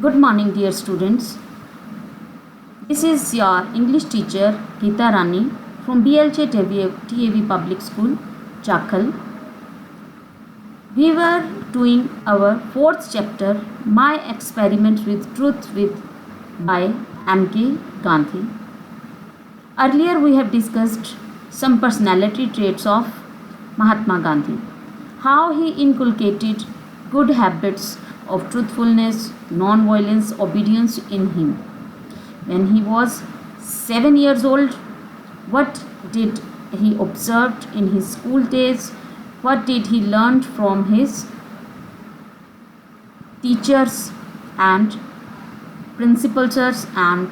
Good morning, dear students. This is your English teacher Geeta Rani from BLJ TAV Public School, Chakhal. We were doing our fourth chapter, My Experiment with Truth by M.K. Gandhi. Earlier, we have discussed some personality traits of Mahatma Gandhi, how he inculcated good habits of truthfulness, non-violence, obedience in him. When he was 7 years old, what did he observed in his school days? What did he learn from his teachers and principals and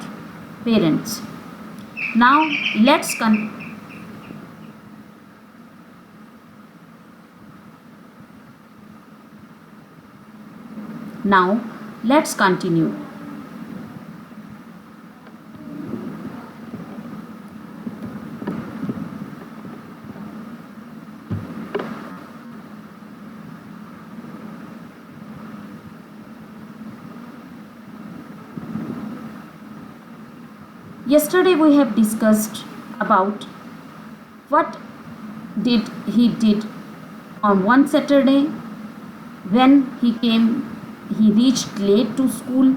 parents? Now let's continue. Yesterday we have discussed about what did he did on one Saturday when he reached late to school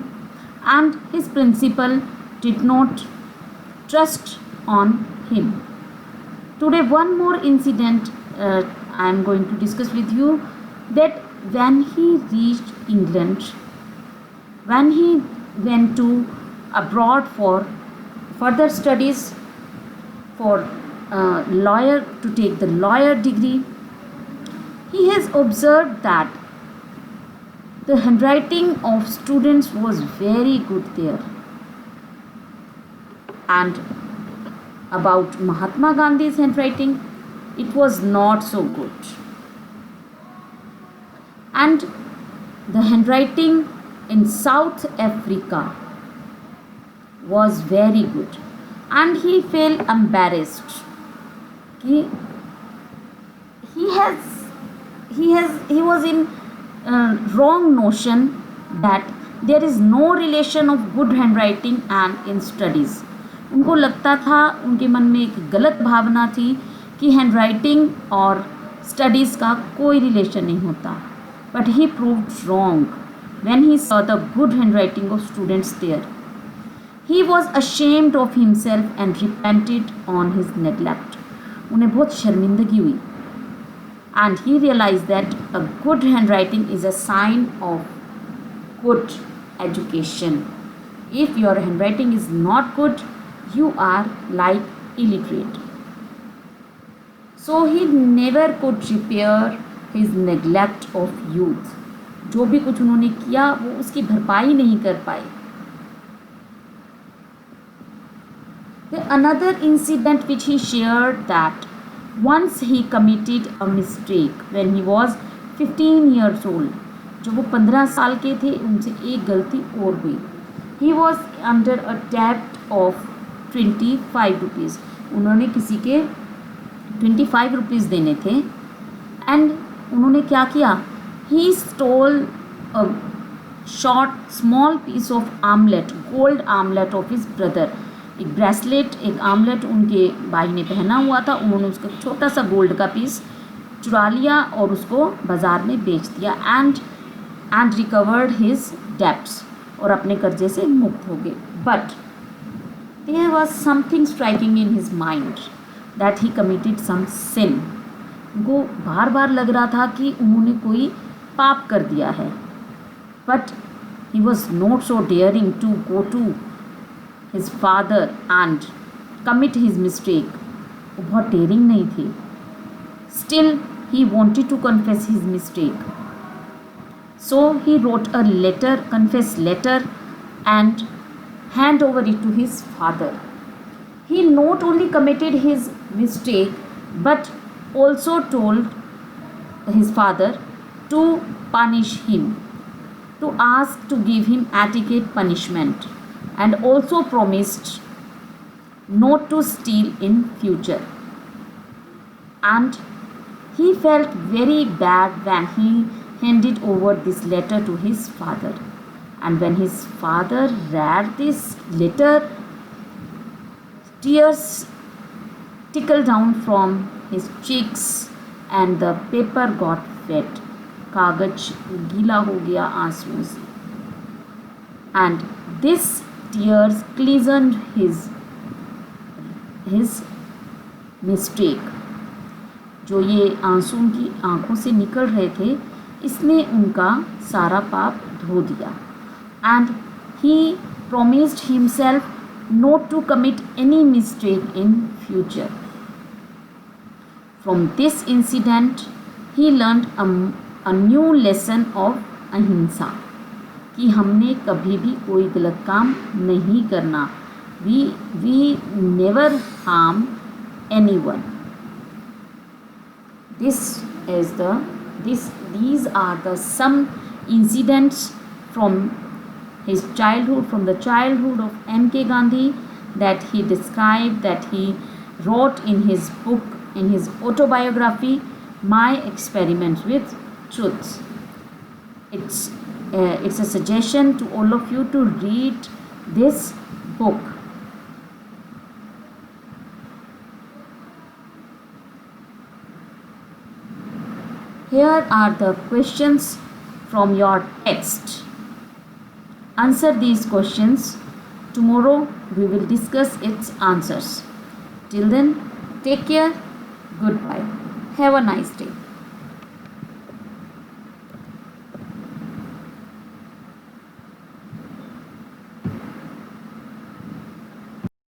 and his principal did not trust on him. Today one more incident I am going to discuss with you, that when he reached England, when he went to abroad for further studies for lawyer, to take the lawyer degree, he has observed that the handwriting of students was very good there. And about Mahatma Gandhi's handwriting, it was not so good. And the handwriting in South Africa was very good, and he felt embarrassed. He was in wrong notion that there is no relation of good handwriting and in studies. उनको लगता था, उनके मन में एक गलत भावना थी कि हैंडराइटिंग और स्टडीज़ का कोई रिलेशन नहीं होता. But he proved wrong when he saw the good handwriting of students there. He was ashamed of himself and repented on his neglect. उन्हें बहुत शर्मिंदगी हुई. And he realized that a good handwriting is a sign of good education. If your handwriting is not good, you are like illiterate. So he never could repair his neglect of youth. जो भी कुछ उन्होंने किया वो उसकी भरपाई नहीं कर पाए. Another incident which he shared, that once he committed a mistake when he was 15 years old. जब वो 15 साल के थे, उनसे एक गलती और हुई. He was under a debt of 25 rupees. उन्होंने किसी के 25 rupees देने थे. And उन्होंने क्या किया? He stole a small piece of armlet, gold armlet of his brother. एक ब्रेसलेट, एक आर्मलेट उनके भाई ने पहना हुआ था. उन्होंने उसका छोटा सा गोल्ड का पीस चुरा लिया और उसको बाज़ार में बेच दिया. एंड रिकवर्ड हिज डेब्ट्स, और अपने कर्जे से मुक्त हो गए. But there was something striking in his mind that he committed some sin. उनको बार बार लग रहा था कि उन्होंने कोई पाप कर दिया है. But he was not so daring to go to his father and commit his mistake. वो बहुत डेयरिंग नहीं थे. Still he wanted to confess his mistake. So he wrote a letter, confess letter, and hand over it to his father. He not only committed his mistake but also told his father to punish him, to ask to give him adequate punishment, and also promised not to steal in future. And he felt very bad when he handed over this letter to his father. And when his father read this letter, tears trickled down from his cheeks and the paper got wet. कागज गीला हो गया आंसुओं से. And this tears glistened his mistake. जो ये आंसू की आंखों से निकल रहे थे, इसने उनका सारा पाप धो दिया. And he promised himself not to commit any mistake in future. From this incident, he learned a new lesson of अहिंसा, कि हमने कभी भी कोई गलत काम नहीं करना. We never harm anyone. These are the some incidents from his childhood, from the childhood of M.K. Gandhi, that he described, that he wrote in his book, in his autobiography, My Experiments with Truth. It's a suggestion to all of you to read this book. Here are the questions from your text. Answer these questions. Tomorrow we will discuss its answers. Till then, take care. Goodbye. Have a nice day.